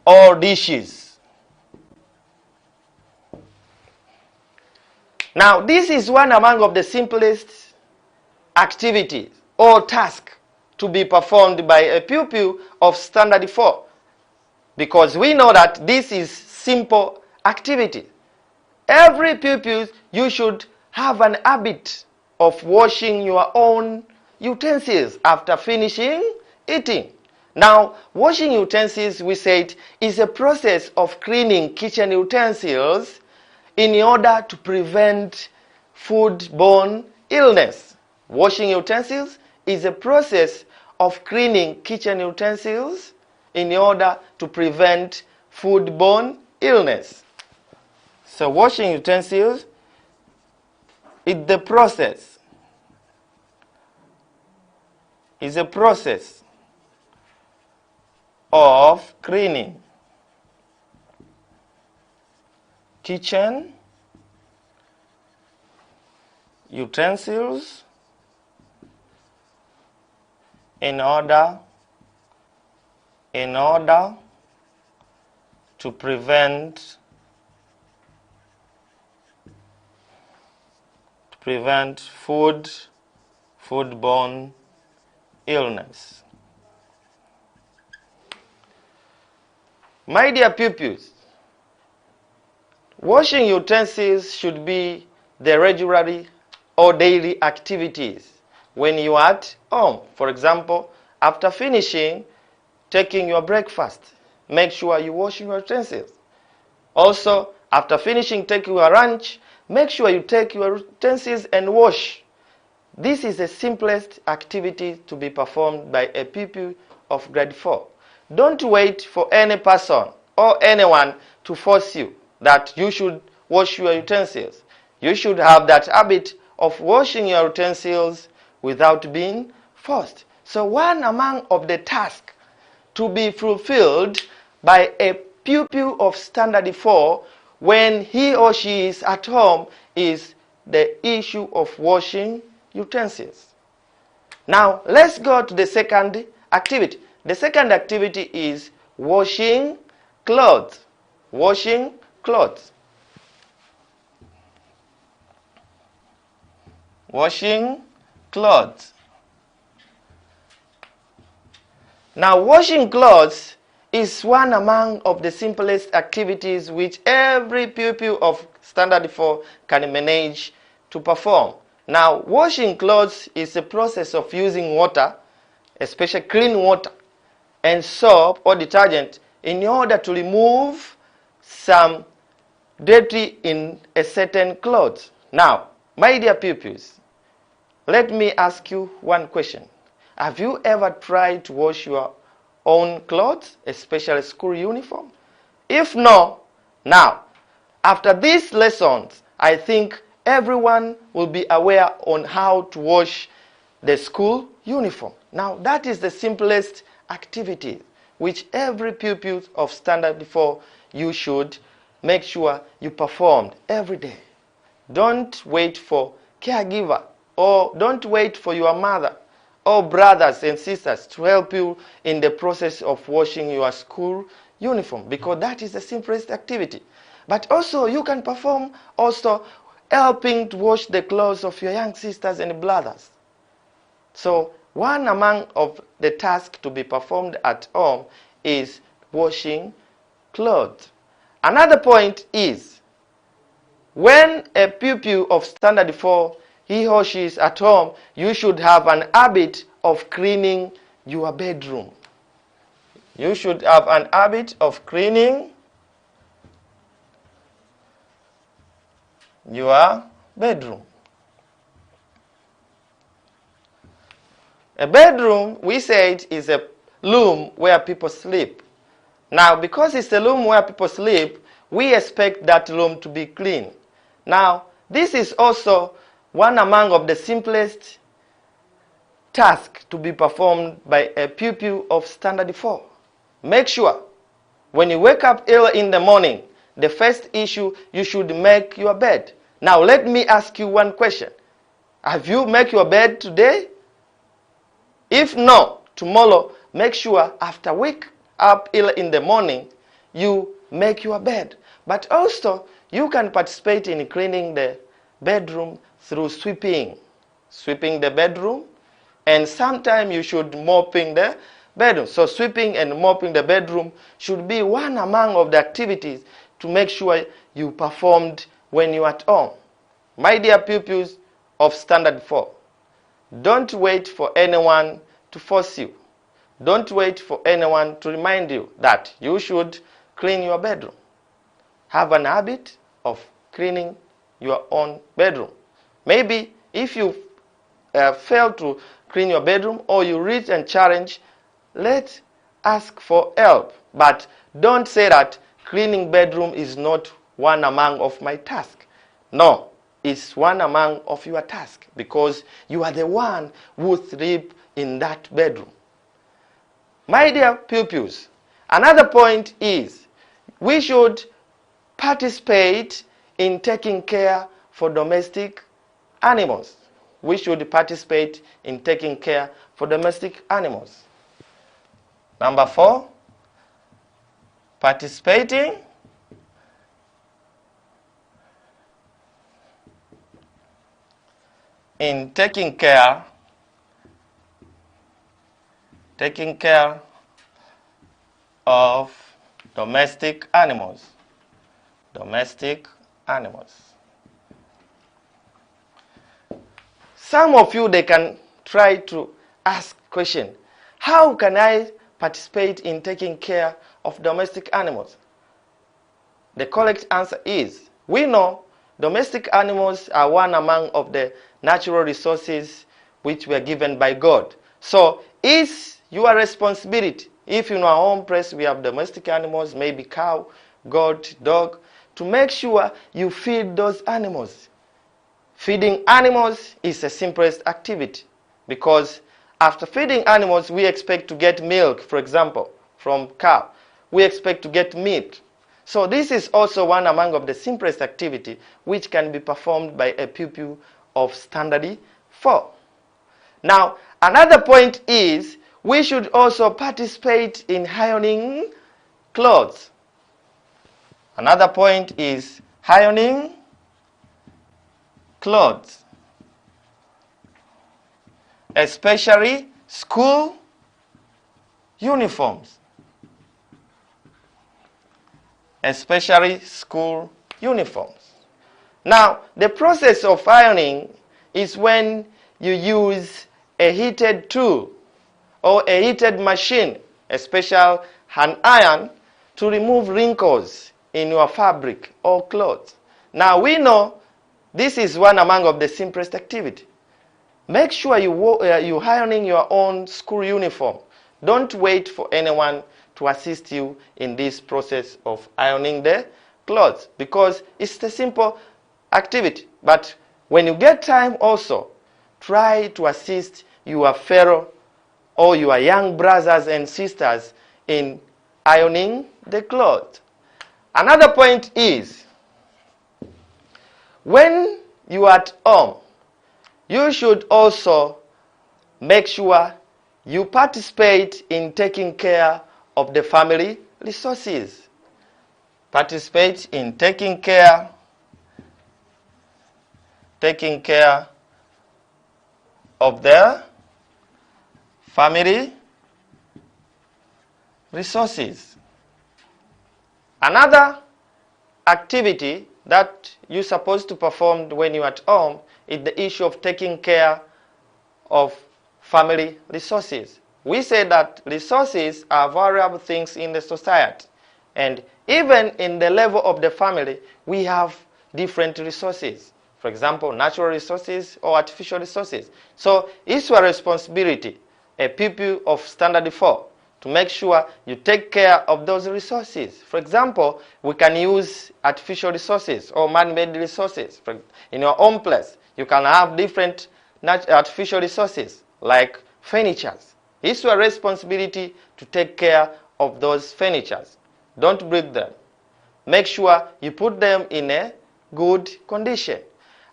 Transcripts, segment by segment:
or dishes. Now, this is one among of the simplest activities or tasks to be performed by a pupil of standard 4, because we know that this is simple activity. Every pupil, you should have an habit of washing your own utensils after finishing eating. Now, washing utensils, we said, is a process of cleaning kitchen utensils in order to prevent foodborne illness. Washing utensils is a process of cleaning kitchen utensils in order to prevent foodborne illness. So washing utensils is a process of cleaning kitchen utensils in order to prevent foodborne illness. My dear pupils, washing utensils should be the regular or daily activities when you are at home. For example, after finishing taking your breakfast, make sure you wash your utensils. Also, after finishing taking your lunch, make sure you take your utensils and wash. This is the simplest activity to be performed by a pupil of grade 4. Don't wait for any person or anyone to force you that you should wash your utensils. You should have that habit of washing your utensils without being forced. So one among of the tasks to be fulfilled by a pupil of standard 4 when he or she is at home is the issue of washing utensils. Now, let's go to the second activity. The second activity is washing clothes. Washing clothes. Washing clothes. Now, washing clothes is one among of the simplest activities which every pupil of standard 4 can manage to perform. Now, washing clothes is a process of using water, especially clean water, and soap or detergent in order to remove some dirty in a certain clothes. Now, my dear pupils, let me ask you one question. Have you ever tried to wash your own clothes, especially school uniform? If no, now, after these lessons, I think everyone will be aware on how to wash the school uniform. Now, that is the simplest activity which every pupil of standard 4 you should make sure you performed every day. Don't wait for caregiver, or don't wait for your mother or brothers and sisters to help you in the process of washing your school uniform, because that is the simplest activity. But also you can perform also helping to wash the clothes of your young sisters and brothers. So one among of the tasks to be performed at home is washing clothes. Another point is, when a pupil of standard 4, he or she is at home, you should have an habit of cleaning your bedroom. You should have an habit of cleaning your bedroom. A bedroom, we said, is a room where people sleep. Now, because it's a room where people sleep, we expect that room to be clean. Now, this is also one among of the simplest tasks to be performed by a pupil of standard 4. Make sure when you wake up early in the morning, the first issue, you should make your bed. Now, let me ask you one question. Have you made your bed today? If no, tomorrow, make sure after wake up early in the morning, you make your bed. But also, you can participate in cleaning the bedroom through sweeping the bedroom, and sometimes you should mopping the bedroom. So sweeping and mopping the bedroom should be one among of the activities to make sure you performed when you are at home. My dear pupils of Standard 4, don't wait for anyone to force you. Don't wait for anyone to remind you that you should clean your bedroom. Have an habit of cleaning your own bedroom. Maybe if you fail to clean your bedroom or you reach a challenge, let's ask for help. But don't say that cleaning bedroom is not one among of my task. No, it's one among of your task because you are the one who sleep in that bedroom. My dear pupils, another point is we should participate in taking care for domestic animals. We should participate in taking care for domestic animals. Number 4, participating in taking care of domestic animals. Domestic animals. Some of you, they can try to ask question, how can I participate in taking care of domestic animals? The correct answer is, we know domestic animals are one among of the natural resources which were given by God. So it's your responsibility. If in our home place we have domestic animals, maybe cow, goat, dog, to make sure you feed those animals. Feeding animals is the simplest activity because after feeding animals, we expect to get milk, for example, from cow. We expect to get meat. So this is also one among of the simplest activity which can be performed by a pupil of Standard 4. Now, another point is we should also participate in ironing clothes. Another point is ironing clothes, especially school uniforms. Especially school uniforms. Now, the process of ironing is when you use a heated tool or a heated machine, a special hand iron, to remove wrinkles in your fabric or clothes. Now, we know this is one among of the simplest activity. Make sure you're ironing your own school uniform. Don't wait for anyone to assist you in this process of ironing the clothes because it's a simple activity. But when you get time also, try to assist your fellow or your young brothers and sisters in ironing the clothes. Another point is, when you are at home, you should also make sure you participate in taking care of the family resources. Participate in taking care of their family resources. Another activity that you're supposed to perform when you're at home is the issue of taking care of family resources. We say that resources are valuable things in the society, and even in the level of the family, we have different resources. For example, natural resources or artificial resources. So it's your responsibility, a pupil of Standard 4, to make sure you take care of those resources. For example, we can use artificial resources or man-made resources. In your own place, you can have different artificial resources like furnitures. It's your responsibility to take care of those furnitures. Don't break them. Make sure you put them in a good condition.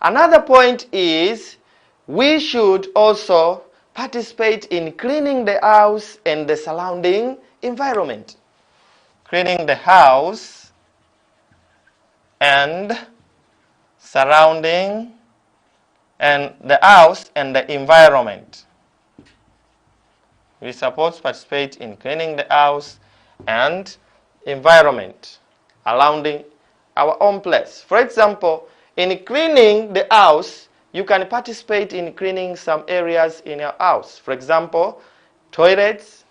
Another point is we should also participate in cleaning the house and the surrounding environment. cleaning the house and surrounding and the house and the environment. We supposed to participate in cleaning the house and environment surrounding our own place. For example, in cleaning the house, you can participate in cleaning some areas in your house. For example, toilets.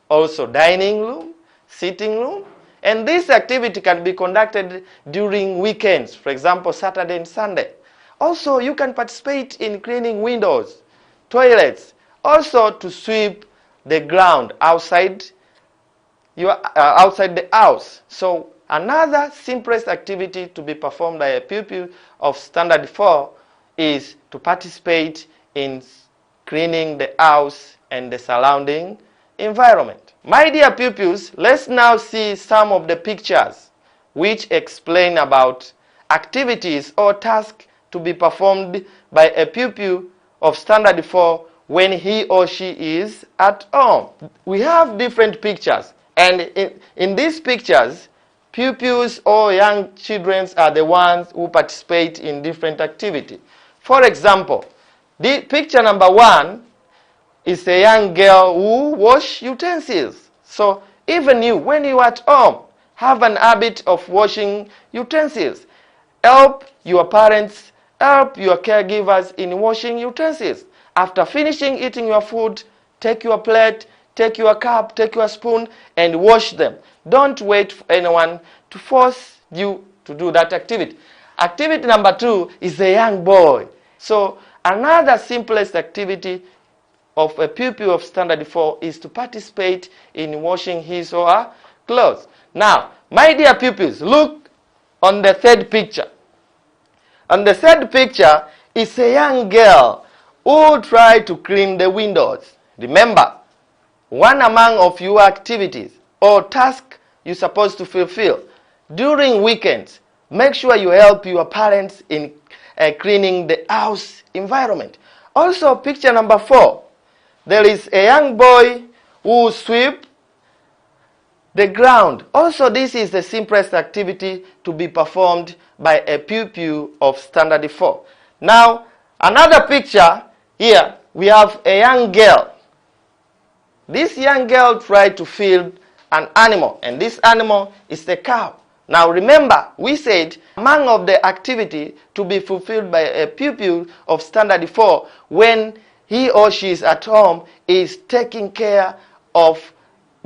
Also dining room, sitting room. And this activity can be conducted during weekends, for example, Saturday and Sunday. Also, you can participate in cleaning windows, toilets, also to sweep the ground outside the house. So another simplest activity to be performed by a pupil of Standard 4 is to participate in cleaning the house and the surrounding environment. My dear pupils, let's now see some of the pictures which explain about activities or tasks to be performed by a pupil of Standard 4 when he or she is at home. We have different pictures, and in these pictures, pupils or young children are the ones who participate in different activity. For example, the picture number 1 is a young girl who washes utensils. So even you, when you are at home, have an habit of washing utensils. Help your parents, help your caregivers in washing utensils. After finishing eating your food, take your plate, take your cup, take your spoon, and wash them. Don't wait for anyone to force you to do that activity. Activity number 2 is a young boy. So another simplest activity of a pupil of Standard 4 is to participate in washing his or her clothes. Now, my dear pupils, look on the third picture. On the third picture is a young girl who tried to clean the windows. Remember, one among of your activities or tasks you're supposed to fulfill during weekends, make sure you help your parents in cleaning the house environment. Also, picture number 4, there is a young boy who sweeps the ground. Also, this is the simplest activity to be performed by a pupil of Standard 4. Now, another picture here, we have a young girl. This young girl tried to feed an animal, and this animal is the cow. Now remember, we said among of the activity to be fulfilled by a pupil of Standard 4 when he or she is at home is taking care of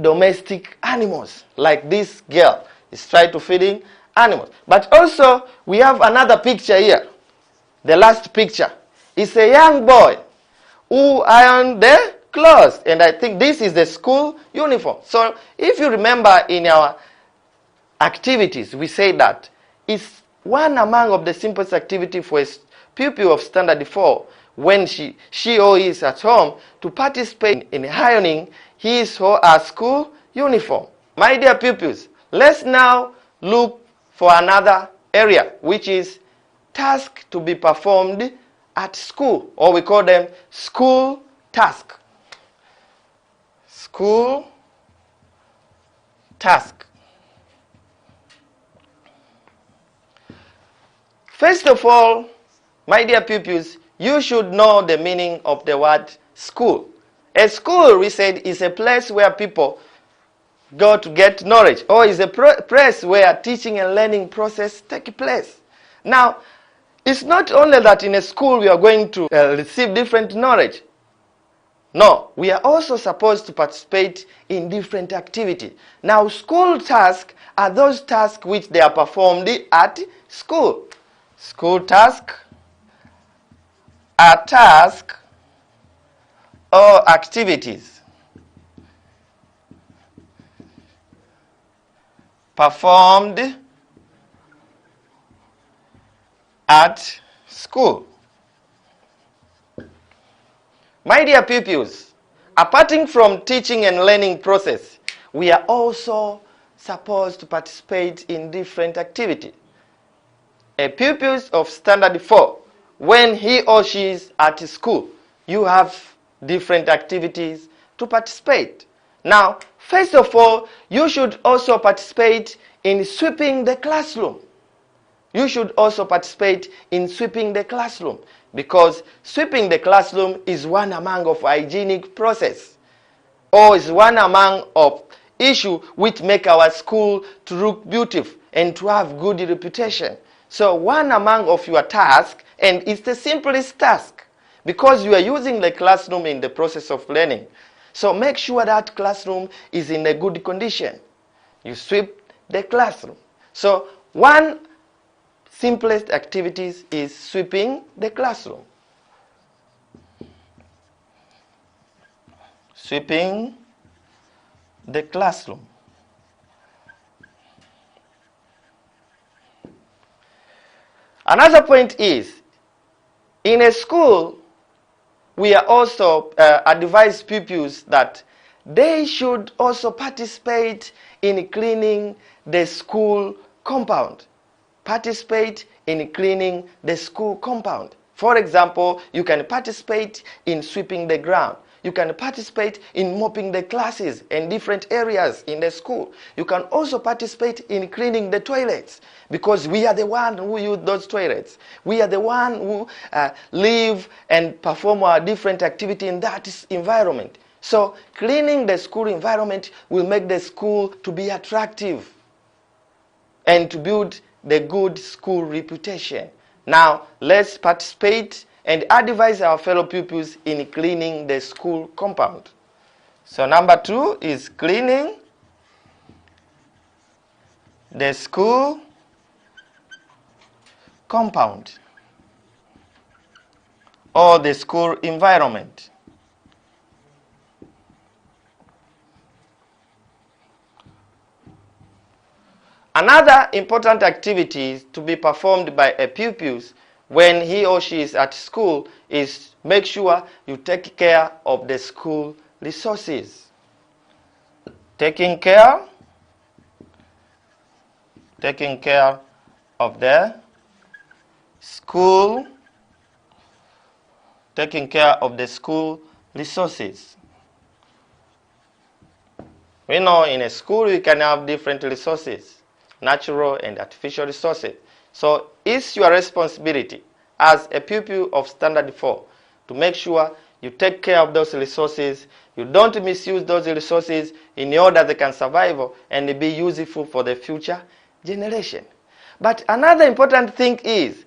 domestic animals, like this girl is trying to feeding animals. But also, we have another picture here. The last picture is a young boy who ironed the clothes, and I think this is the school uniform. So if you remember in our activities, we say that it's one among of the simplest activity for a pupil of Standard 4 when she or he is at home to participate in ironing his or her school uniform. My dear pupils, let's now look for another area, which is task to be performed at school, or we call them school task. School task. First of all, my dear pupils, you should know the meaning of the word school. A school, we said, is a place where people go to get knowledge, or is a place where teaching and learning process take place. Now, it's not only that in a school we are going to receive different knowledge. No, we are also supposed to participate in different activities. Now, school tasks are those tasks which they are performed at school. School tasks are tasks or activities performed at school. My dear pupils, apart from teaching and learning process, we are also supposed to participate in different activities. A pupil of Standard 4, when he or she is at school, you have different activities to participate. Now, First of all, you should also participate in sweeping the classroom. You should also participate in sweeping the classroom, because sweeping the classroom is one among of hygienic process, or is one among of issue which make our school to look beautiful and to have good reputation. So one among of your task, and it's the simplest task, because you are using the classroom in the process of learning. So make sure that classroom is in a good condition. You sweep the classroom. So one simplest activities is sweeping the classroom. Sweeping the classroom. Another point is, in a school, we are also advise pupils that they should also participate in cleaning the school compound. Participate in cleaning the school compound. For example, you can participate in sweeping the ground. You can participate in mopping the classes and different areas in the school. You can also participate in cleaning the toilets, because we are the one who use those toilets. We are the one who live and perform our different activity in that environment. So cleaning the school environment will make the school to be attractive and to build the good school reputation. Now let's participate and advise our fellow pupils in cleaning the school compound. So number 2 is cleaning the school compound or the school environment. Another important activity to be performed by a pupil when he or she is at school is make sure you take care of the school resources. Taking care of the school, taking care of the school resources. We know in a school you can have different resources, natural and artificial resources. So it's your responsibility as a pupil of Standard 4 to make sure you take care of those resources. You don't misuse those resources in order they can survive and be useful for the future generation. But another important thing is,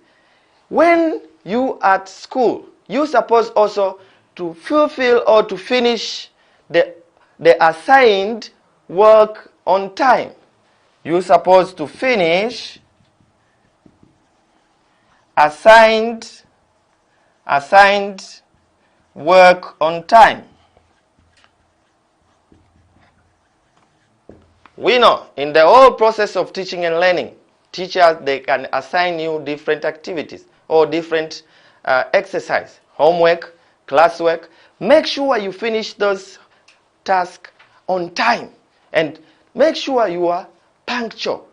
when you are at school, you're supposed also to fulfill or to finish the assigned work on time. You're supposed to finish assigned work on time. We know in the whole process of teaching and learning, teachers, they can assign you different activities or different exercise, homework, classwork. Make sure you finish those tasks on time and make sure you are punctual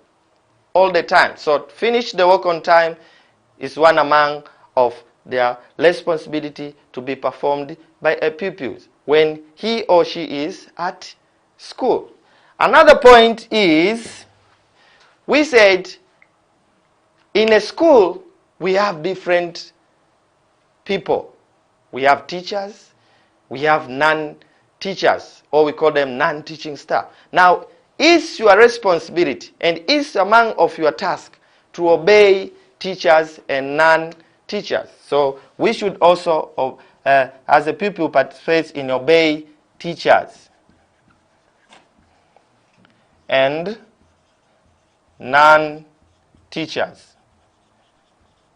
all the time. So finish the work on time is one among of their responsibility to be performed by a pupil when he or she is at school. Another point is, we said in a school we have different people. We have teachers, we have non-teachers, or we call them non-teaching staff. Now, it's your responsibility and it's among of your task to obey teachers and non-teachers. So we should also, as a pupil, participate in obey teachers and non-teachers.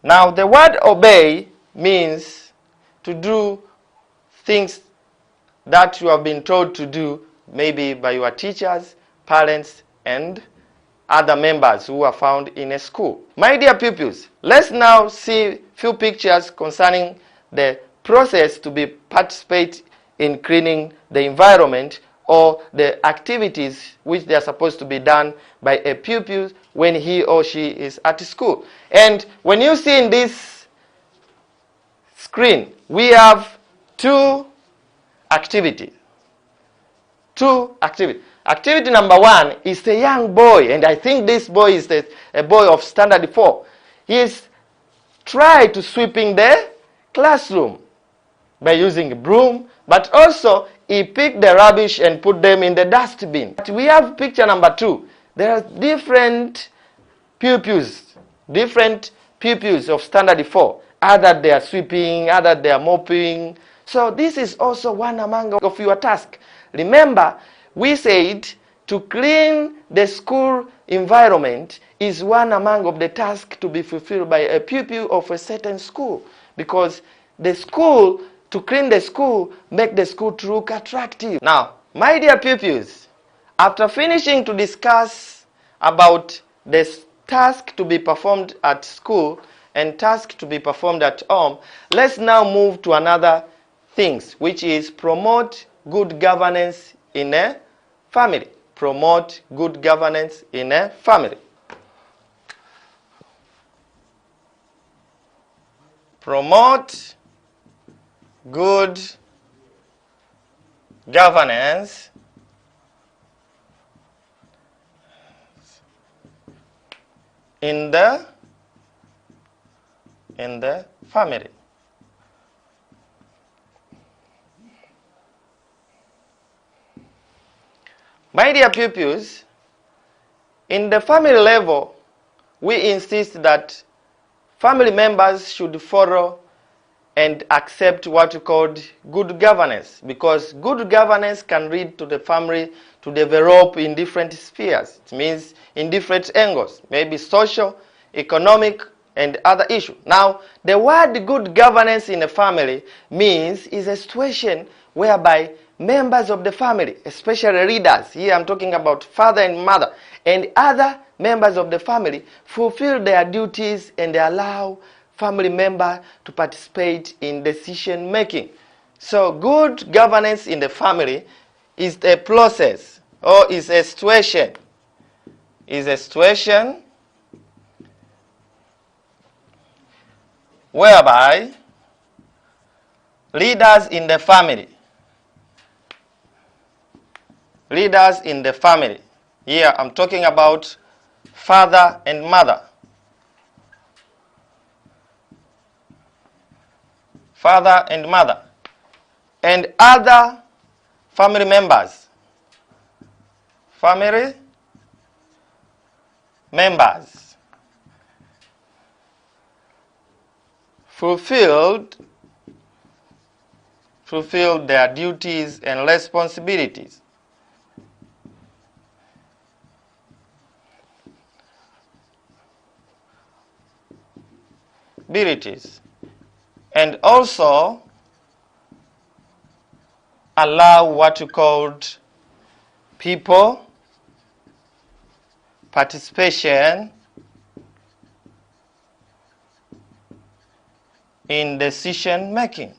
Now, the word obey means to do things that you have been told to do, maybe by your teachers, parents, and other members who are found in a school. My dear pupils, let's now see few pictures concerning the process to be participate in cleaning the environment or the activities which they are supposed to be done by a pupil when he or she is at school. And when you see in this screen, we have two activities. Activity number 1 is a young boy, and I think this boy is a boy of standard 4. He is trying to sweeping the classroom by using a broom, but also he picked the rubbish and put them in the dustbin. But we have picture number 2. There are different pupils of standard 4. Either they are sweeping, either they are mopping. So this is also one among of your tasks. Remember, we said to clean the school environment is one among of the tasks to be fulfilled by a pupil of a certain school, because the school, to clean the school, make the school to look attractive. Now, my dear pupils, after finishing to discuss about the task to be performed at school and task to be performed at home, let's now move to another things, which is promote good governance in a family. Promote good governance in a family. Promote good governance in the family. My dear pupils, in the family level, we insist that family members should follow and accept what we call good governance, because good governance can lead to the family to develop in different spheres. It means in different angles, maybe social, economic, and other issues. Now, the word good governance in a family means is a situation whereby members of the family, especially leaders, here I'm talking about father and mother, and other members of the family fulfill their duties and they allow family member to participate in decision making. So good governance in the family is a process, or is a situation whereby leaders in the family, here I'm talking about father and mother, and other family members, fulfilled their duties and responsibilities. And also allow what you called people participation in decision making.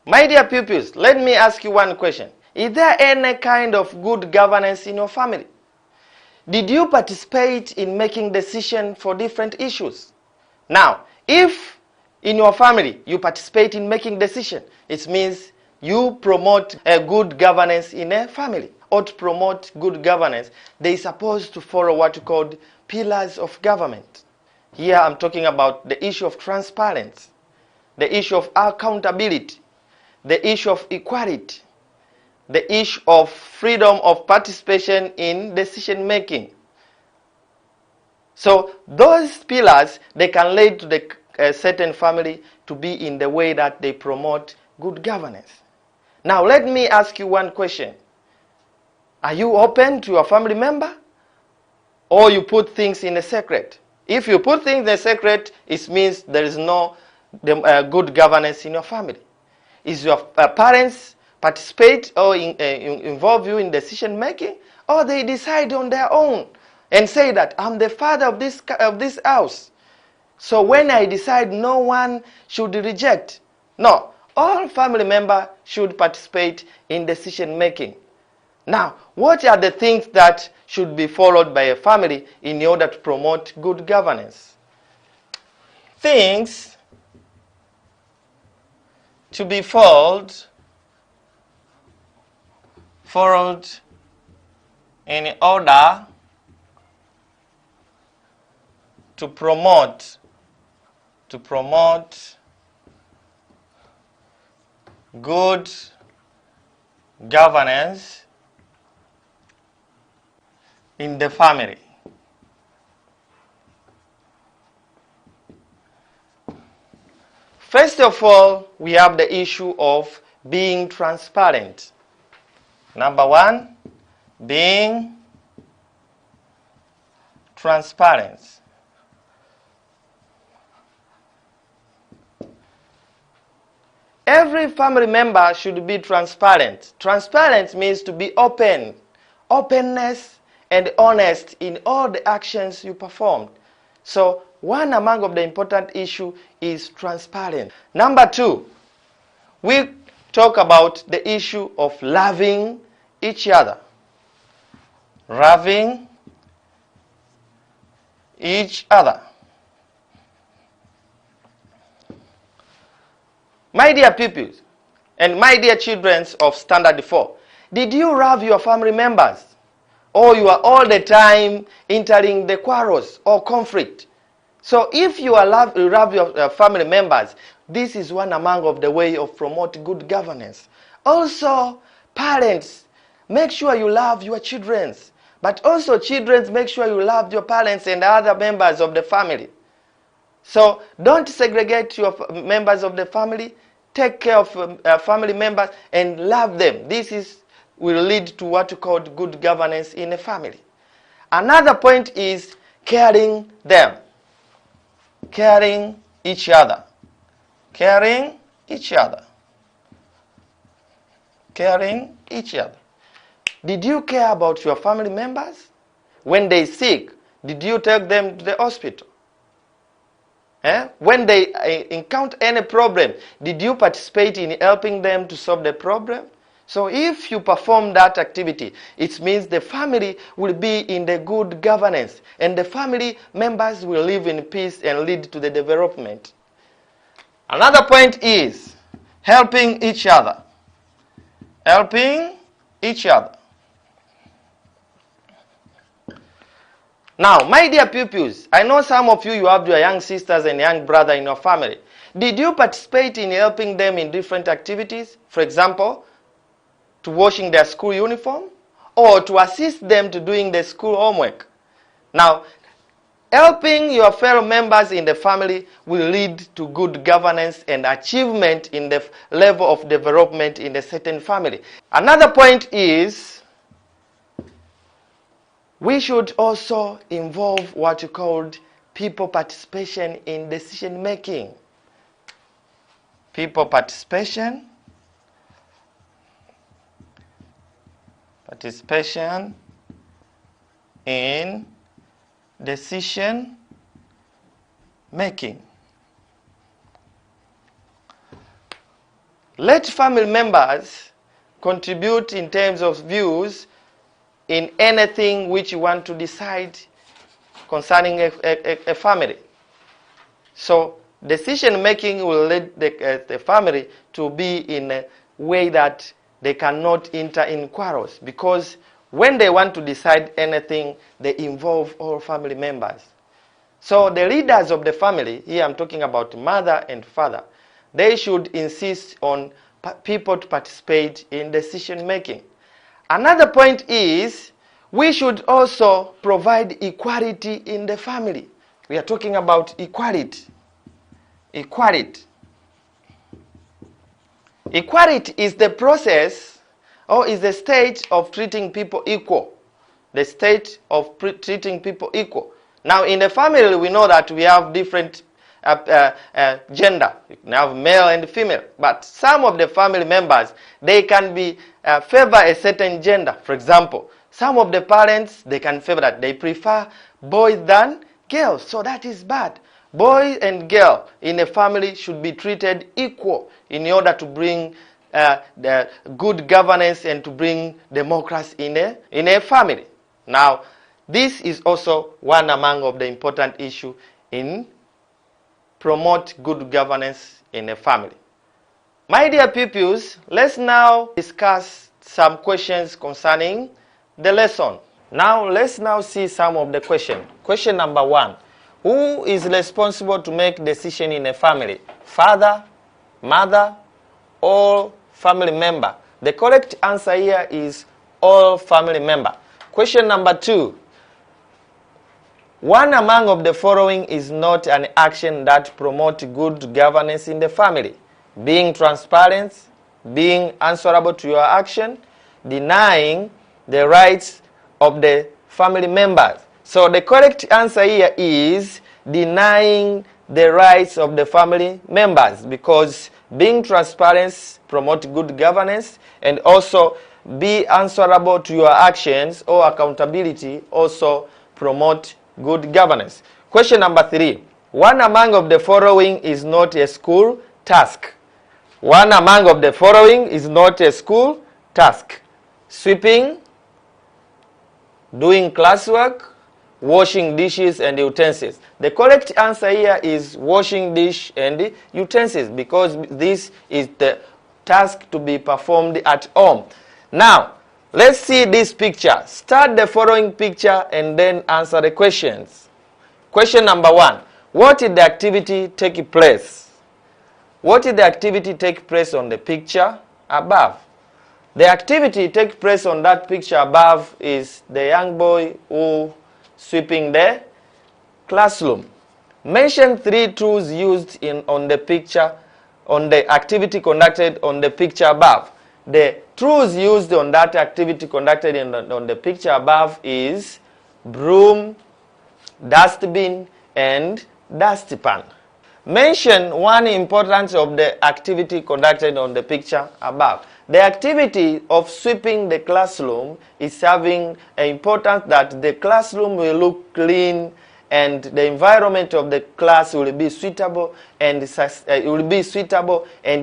My dear pupils, let me ask you one question. Is there any kind of good governance in your family? Did you participate in making decisions for different issues? Now, if in your family you participate in making decisions, it means you promote a good governance in a family. Or to promote good governance, they are supposed to follow what you call pillars of government. Here I'm talking about the issue of transparency, the issue of accountability, the issue of equality, the issue of freedom of participation in decision making. So those pillars, they can lead to the certain family to be in the way that they promote good governance. Now let me ask you one question. Are you open to your family member, or you put things in a secret? If you put things in a secret, it means there is no good governance in your family. Is your parents participate or involve you in decision making, or they decide on their own and say that I'm the father of this house, so when I decide no one should reject? No, all family members should participate in decision making. Now, what are the things that should be followed by a family in order to promote good governance? Things to be followed in order to promote good governance in the family. First of all, we have the issue of being transparent. Number one, being transparent. Every family member should be transparent. Transparent means to be open. Openness and honest in all the actions you perform. So one among of the important issue is transparent. Number two, we talk about the issue of loving each other. Loving each other. My dear pupils and my dear children of Standard 4, did you love your family members? Or you are all the time entering the quarrels or conflict? So if you love your family members, this is one among of the way of promote good governance. Also, parents, make sure you love your children. But also children, make sure you love your parents and other members of the family. So don't segregate your members of the family. Take care of family members and love them. This will lead to what you call good governance in a family. Another point is caring them. Caring each other. Caring each other. Caring each other. Did you care about your family members? When they sick, did you take them to the hospital? When they encounter any problem, did you participate in helping them to solve the problem? So if you perform that activity, it means the family will be in the good governance and the family members will live in peace and lead to the development. Another point is helping each other. Helping each other. Now, my dear pupils, I know some of you have your young sisters and young brother in your family. Did you participate in helping them in different activities? For example, to washing their school uniform or to assist them to doing their school homework. Now, helping your fellow members in the family will lead to good governance and achievement in the level of development in a certain family. Another point is we should also involve what you called people participation in decision making. People participation in decision making. Let family members contribute in terms of views in anything which you want to decide concerning a family. So decision making will lead the family to be in a way that they cannot enter in quarrels, because when they want to decide anything, they involve all family members. So the leaders of the family, here I'm talking about mother and father, they should insist on people to participate in decision making. Another point is we should also provide equality in the family. We are talking about equality. Equality. Equality is the process or is the state of treating people equal. The state of treating people equal. Now in the family we know that we have different gender. You can have male and female. But some of the family members, they can be favor a certain gender. For example, some of the parents, they can favor that. They prefer boys than girls. So that is bad. Boy and girl in a family should be treated equal in order to bring the good governance and to bring democracy in a family. Now, this is also one among of the important issue in promote good governance in a family. My dear pupils, let's now discuss some questions concerning the lesson. Now let's see some of the questions. Question number 1. Who is responsible to make decision in a family? Father, mother, or family member? The correct answer here is all family member. Question number 2. One among of the following is not an action that promotes good governance in the family. Being transparent, being answerable to your action, denying the rights of the family members. So the correct answer here is denying the rights of the family members, because being transparent promotes good governance, and also be answerable to your actions or accountability also promote good governance. Question number 3. One among of the following is not a school task. One among of the following is not a school task. Sweeping, doing classwork, washing dishes and utensils. The correct answer here is washing dish and utensils, because this is the task to be performed at home. Now, let's see this picture. Start the following picture and then answer the questions. Question number 1. What did the activity take place? What did the activity take place on the picture above? The activity take place on that picture above is the young boy who sweeping the classroom. Mention 3 tools used on the picture, on the activity conducted on the picture above. The tools used on that activity conducted on the picture above is broom, dustbin, and dustpan. Mention one importance of the activity conducted on the picture above. The activity of sweeping the classroom is having an importance that the classroom will look clean and the environment of the class will be suitable and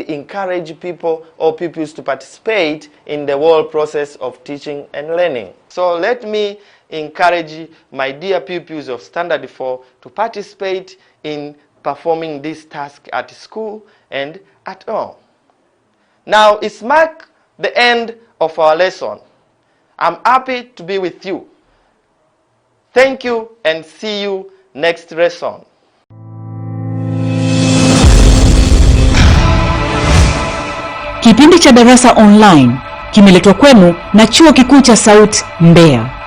encourage people or pupils to participate in the whole process of teaching and learning. So let me encourage my dear pupils of Standard 4 to participate in performing this task at school and at home. Now it's marked the end of our lesson. I'm happy to be with you. Thank you and see you next lesson. Kipindi cha Darasa Online kimeletwa kwenu na Chuo Kikuu cha Sauti Mbeya.